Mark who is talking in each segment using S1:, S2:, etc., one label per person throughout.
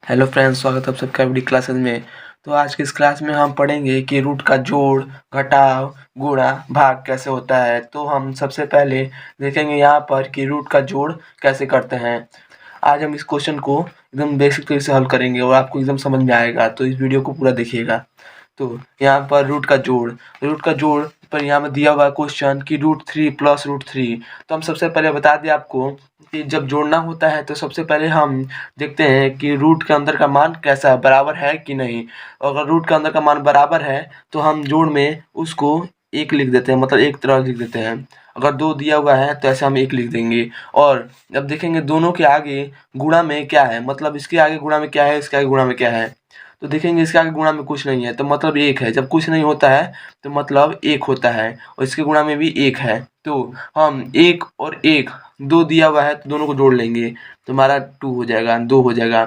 S1: Hello friends, स्वागत है आप सबका वीडियो क्लासेस में। तो आज की इस क्लास में हम पढ़ेंगे कि रूट का जोड़, घटाव, गुणा, भाग कैसे होता है। तो हम सबसे पहले देखेंगे यहाँ पर कि रूट का जोड़ कैसे करते हैं। आज हम इस क्वेश्चन को एकदम बेसिक तरीके से हल करेंगे और आपको एकदम समझ में आएगा, तो इस वीडियो को पूरा देखिएगा। तो यहाँ पर रूट का जोड़ पर यहाँ में दिया हुआ क्वेश्चन कि √3 प्लस √3। तो हम सबसे पहले बता दें आपको कि जब जोड़ना होता है तो सबसे पहले हम देखते हैं कि रूट के अंदर का मान कैसा है, बराबर है कि नहीं। अगर रूट के अंदर का मान बराबर है तो हम जोड़ में उसको एक लिख देते हैं, मतलब एक तरह लिख देते हैं। अगर 2 दिया हुआ है तो ऐसे हम एक लिख देंगे। और जब देखेंगे दोनों के आगे गुणा में क्या है, मतलब इसके आगे गुणा में क्या है, इसके आगे गुणा में क्या है, तो देखेंगे इसके आगे गुणा में कुछ नहीं है तो मतलब एक है। जब कुछ नहीं होता है तो मतलब एक होता है, और इसके गुणा में भी एक है। तो हम एक और एक, 2 दिया हुआ है तो दोनों को जोड़ लेंगे तो हमारा 2 हो जाएगा, 2 हो जाएगा,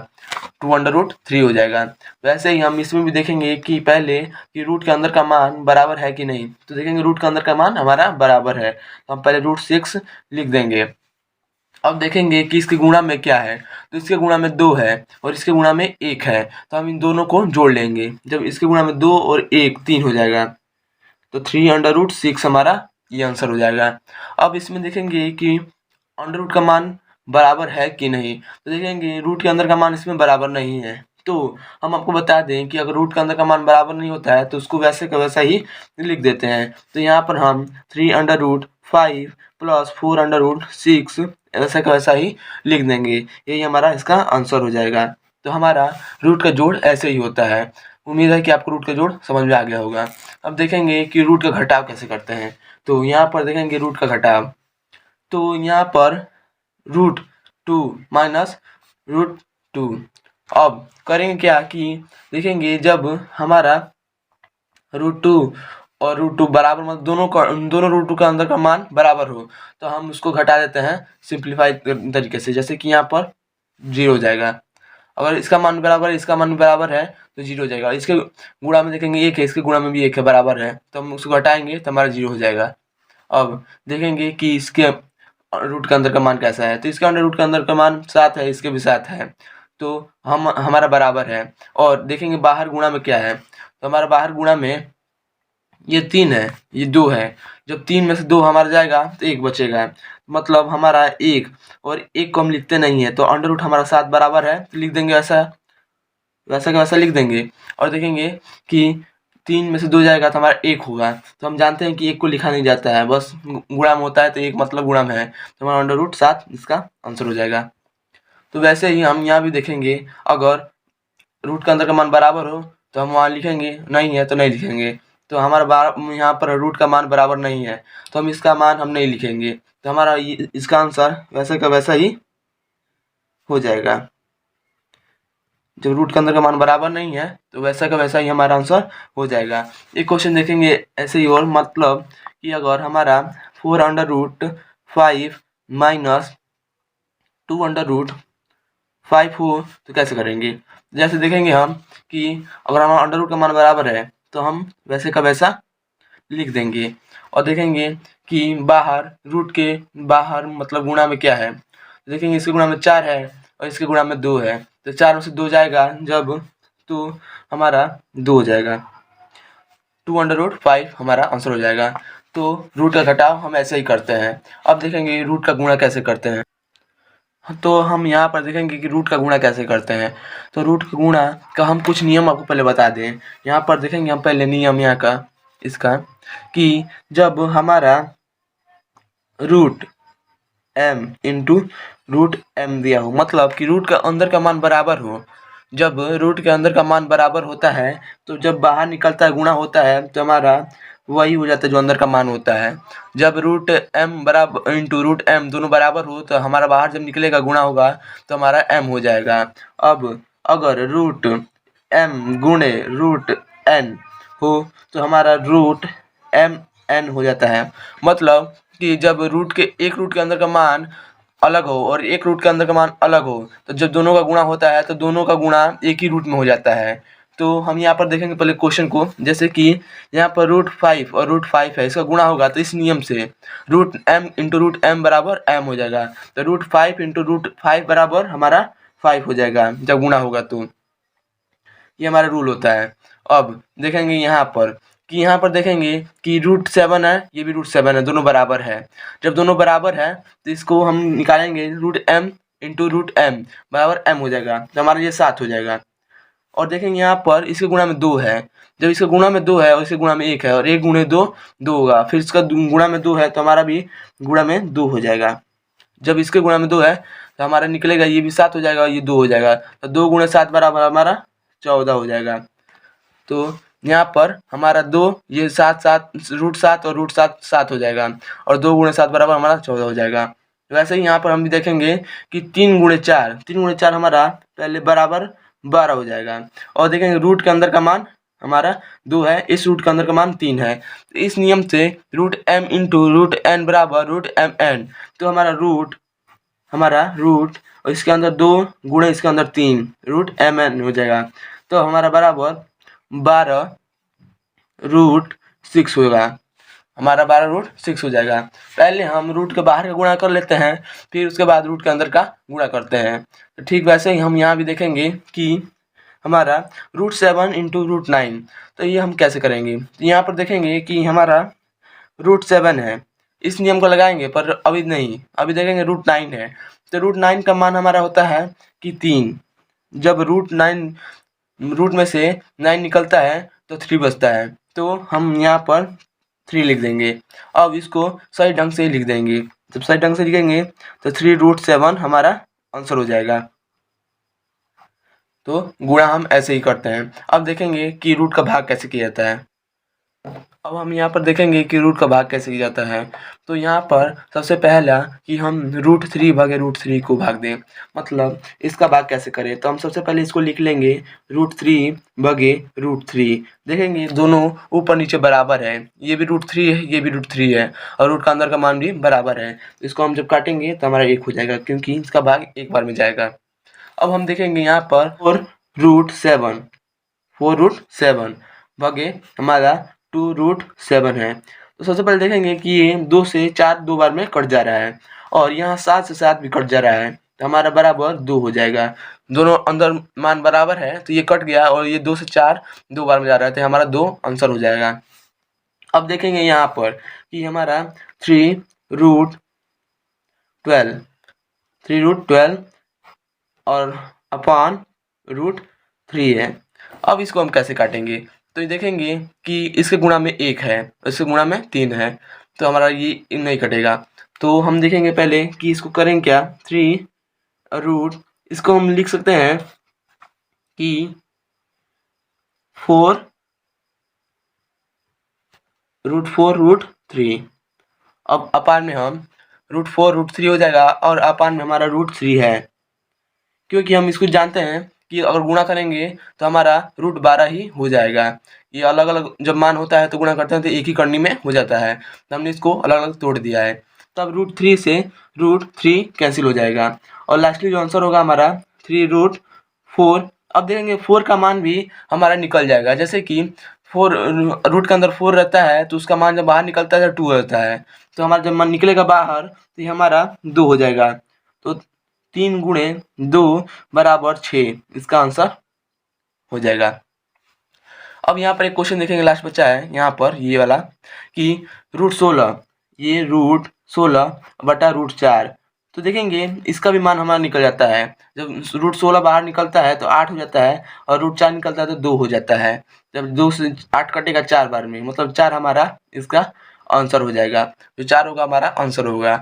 S1: 2√3 हो जाएगा। वैसे ही हम इसमें भी देखेंगे कि पहले कि रूट के अंदर का मान बराबर है कि नहीं। तो देखेंगे रूट के अंदर का मान हमारा बराबर है तो हम पहले √6 लिख देंगे। अब देखेंगे कि इसके गुणा में क्या है। तो इसके गुणा में 2 है और इसके गुणा में 1 है, तो हम इन दोनों को जोड़ लेंगे। जब इसके गुणा में 2 और 1 3 हो जाएगा, तो 3√6 हमारा ये आंसर हो जाएगा। अब इसमें देखेंगे कि अंडर रूट का मान बराबर है कि नहीं। तो देखेंगे रूट के अंदर का मान इसमें बराबर नहीं है। तो हम आपको बता दें कि अगर रूट के अंदर का मान बराबर नहीं होता है तो उसको वैसे का वैसा ही लिख देते हैं। तो यहाँ पर हम 3√5 प्लस 4√6 ऐसा का वैसा ही लिख देंगे। यही हमारा इसका आंसर हो जाएगा। तो हमारा रूट का जोड़ ऐसे ही होता है। उम्मीद है कि आपको रूट का जोड़ समझ में आ गया होगा। अब देखेंगे कि रूट का घटाव कैसे करते हैं। तो यहाँ पर देखेंगे रूट का घटाव। तो यहाँ पर √2 माइनस √2। अब करेंगे क्या कि देखेंगे जब हमारा √2 और √2 बराबर, मतलब दोनों √2 का अंदर का मान बराबर हो तो हम उसको घटा देते हैं सिंप्लीफाइड तरीके से। जैसे कि यहाँ पर 0 हो जाएगा। अगर इसका मान बराबर है, इसका मान बराबर है तो 0 हो जाएगा। इसके गुणा में देखेंगे 1 है, इसके गुणा में भी 1 है, बराबर है, तो हम उसको घटाएंगे तो हमारा 0 हो जाएगा। अब देखेंगे कि इसके रूट के अंदर का मान कैसा है। तो इसके अंदर रूट के अंदर का मान 7 है, इसके भी 7 है, तो हम हमारा बराबर है। और देखेंगे बाहर गुणा में क्या है। तो हमारा बाहर गुणा में ये 3 है, ये 2 है। जब 3 में से 2 हमारा जाएगा तो 1 बचेगा, मतलब हमारा 1, और 1 को हम लिखते नहीं है तो अंडर रूट हमारा 7 बराबर है तो लिख देंगे वैसा वैसा का वैसा लिख देंगे। और देखेंगे कि 3 में से 2 जाएगा तो हमारा 1 होगा। तो हम जानते हैं कि 1 को लिखा नहीं जाता है, बस गुणा में होता है तो 1 मतलब गुणा में है, तो हमारा अंडर रूट 7 इसका आंसर हो जाएगा। तो वैसे ही हम यहाँ भी देखेंगे, अगर रूट के अंदर का मान बराबर हो तो हम वहाँ लिखेंगे, नहीं है तो नहीं लिखेंगे। तो हमारा यहाँ पर रूट का मान बराबर नहीं है तो हम इसका मान हम नहीं लिखेंगे, तो हमारा इसका आंसर वैसे का वैसा ही हो जाएगा। जब रूट के अंदर का मान बराबर नहीं है तो वैसा का वैसा ही हमारा आंसर हो जाएगा। एक क्वेश्चन देखेंगे ऐसे ही, और मतलब कि अगर हमारा 4√5 माइनस 2√5 हो तो कैसे करेंगे। जैसे देखेंगे हम कि अगर हमारा अंडर रूट का मान बराबर है तो हम वैसे का वैसा लिख देंगे। और देखेंगे कि बाहर रूट के बाहर मतलब गुणा में क्या है। देखेंगे इसके गुणा में 4 है और इसके गुणा में 2 है, तो 4 में से 2 जाएगा जब, तो हमारा 2 हो जाएगा, 2√5 हमारा आंसर हो जाएगा। तो रूट का घटाव हम ऐसे ही करते हैं। अब देखेंगे रूट का गुणा कैसे करते हैं। तो हम यहाँ पर देखेंगे कि रूट का गुणा कैसे करते हैं। तो रूट का गुणा का हम कुछ नियम आपको पहले बता दें। यहाँ पर देखेंगे हम पहले नियम यहाँ का इसका, कि जब हमारा √m दिया हो, मतलब कि रूट का अंदर का मान बराबर हो। जब रूट के अंदर का मान बराबर होता है तो जब बाहर निकलता है गुणा होता है तो हमारा वही हो जाता है जो अंदर का मान होता है। जब √m बराबर √m दोनों बराबर हो तो हमारा बाहर जब निकलेगा गुणा होगा तो हमारा m हो जाएगा। अब अगर √m गुणे √n हो तो हमारा √mn हो जाता है। मतलब कि जब एक रूट के अंदर का मान अलग हो और एक रूट के अंदर का मान अलग हो, तो जब दोनों का गुणा होता है तो दोनों का गुणा एक ही रूट में हो जाता है। तो हम यहाँ पर देखेंगे पहले क्वेश्चन को, जैसे कि यहाँ पर √5 और √5 है, इसका गुणा होगा तो इस नियम से √m × √m बराबर m हो जाएगा। तो √5 × √5 बराबर हमारा 5 हो जाएगा जब गुणा होगा तो। ये हमारा रूल होता है। अब देखेंगे यहाँ पर देखेंगे कि √7 है, ये भी √7 है, दोनों बराबर है। जब दोनों बराबर है तो इसको हम निकालेंगे √m इंटू √m बराबर m हो जाएगा, तो हमारा ये 7 हो जाएगा। और देखेंगे यहाँ पर इसके गुणा में 2 है, जब इसके गुणा में 2 है और इसके गुणा में 1 है और 1 गुणे 2 2 होगा, फिर इसका गुणा में 2 है तो हमारा भी गुणा में 2 हो जाएगा। जब इसके गुणा में 2 है तो हमारा निकलेगा ये भी 7 हो जाएगा और ये 2 हो जाएगा, तो 2 गुणे 7 बराबर हमारा 14 हो जाएगा। तो यहाँ पर हमारा 2 ये 7 √7 और √7 7 हो जाएगा और 2 गुणे 7 बराबर हमारा 14 हो जाएगा। वैसे ही यहाँ पर हम भी देखेंगे कि 3 गुणे 4 हमारा पहले बराबर 12 हो जाएगा। और देखेंगे रूट के अंदर का मान हमारा 2 है, इस रूट के अंदर का मान 3 है। तो इस नियम से √m इंटू √n बराबर √mn, तो हमारा रूट और इसके अंदर 2 गुणे इसके अंदर 3 √mn हो जाएगा। तो हमारा बराबर 12 √6 होगा, हमारा 12 √6 हो जाएगा। पहले हम रूट के बाहर का गुणा कर लेते हैं, फिर उसके बाद रूट के अंदर का गुणा करते हैं। तो ठीक वैसे ही हम यहाँ भी देखेंगे कि हमारा √7 इंटू √9, तो ये हम कैसे करेंगे। तो यहाँ पर देखेंगे कि हमारा √7 है, इस नियम को लगाएंगे, पर अभी नहीं, अभी देखेंगे √9 है। तो √9 का मान हमारा होता है कि 3। जब रूट में से 9 निकलता है तो 3 बचता है, तो हम यहाँ पर 3 लिख देंगे। अब इसको सही ढंग से लिख देंगे, जब सही ढंग से लिखेंगे तो 3√7 हमारा आंसर हो जाएगा। तो गुणा हम ऐसे ही करते हैं। अब देखेंगे कि रूट का भाग कैसे किया जाता है। अब हम यहाँ पर देखेंगे कि रूट का भाग कैसे किया जाता है। तो यहाँ पर सबसे पहला कि हम √3 भागे √3 को भाग दें, मतलब इसका भाग कैसे करें। तो हम सबसे पहले इसको लिख लेंगे √3 भागे √3। देखेंगे दोनों ऊपर नीचे बराबर है, ये भी √3 है, ये भी √3 है और रूट का अंदर का मान भी बराबर है। इसको हम जब काटेंगे तो हमारा 1 हो जाएगा, क्योंकि इसका भाग एक बार में जाएगा। अब हम देखेंगे यहाँ पर 4√7 भागे हमारा 2√7 है। तो सबसे पहले देखेंगे कि ये 2 से 4 2 बार में कट जा रहा है और यहाँ 7 से 7 भी कट जा रहा है, तो हमारा बराबर 2 हो जाएगा। दोनों अंदर मान बराबर है तो ये कट गया और ये 2 से 4 2 बार में जा रहा है, तो हमारा 2 आंसर हो जाएगा। अब देखेंगे यहाँ पर कि हमारा 3√12 और अपान √3 है। अब इसको हम कैसे काटेंगे। तो ये देखेंगे कि इसके गुणा में 1 है, इसके गुणा में 3 है, तो हमारा ये नहीं कटेगा। तो हम देखेंगे पहले कि इसको करें क्या। 3 इसको हम लिख सकते हैं कि 4√4√3। अब अपान में हम √4√3 हो जाएगा और अपान में हमारा √3 है, क्योंकि हम इसको जानते हैं कि अगर गुणा करेंगे तो हमारा √12 ही हो जाएगा। ये अलग अलग जब मान होता है तो गुणा करते हैं तो एक ही करनी में हो जाता है, तो हमने इसको अलग अलग तोड़ दिया है। तब √3 से √3 कैंसिल हो जाएगा और लास्टली जो आंसर होगा हमारा 3√4। अब देखेंगे 4 का मान भी हमारा निकल जाएगा, जैसे कि 4 रूट के अंदर 4 रहता है तो उसका मान जब बाहर निकलता है तो 2 रहता है, तो हमारा जब मान निकलेगा बाहर तो ये हमारा 2 हो जाएगा। तो 3 गुणे 2 बराबर 6, इसका आंसर हो जाएगा। अब यहाँ पर एक क्वेश्चन देखेंगे, लास्ट बचा है यहाँ पर ये वाला कि √16, ये √16 बटा √4। तो देखेंगे इसका भी मान हमारा निकल जाता है, जब √16 बाहर निकलता है तो 8 हो जाता है और √4 निकलता है तो 2 हो जाता है। जब 2 से 8 कटेगा 4 बार में, मतलब 4 हमारा इसका आंसर हो जाएगा, जो 4 होगा हमारा आंसर होगा।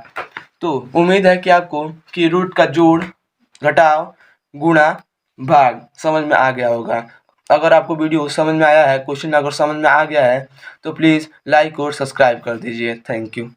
S1: तो उम्मीद है कि आपको कि रूट का जोड़, घटाव, गुणा, भाग समझ में आ गया होगा। अगर आपको वीडियो समझ में आया है, क्वेश्चन अगर समझ में आ गया है तो प्लीज़ लाइक और सब्सक्राइब कर दीजिए। Thank you.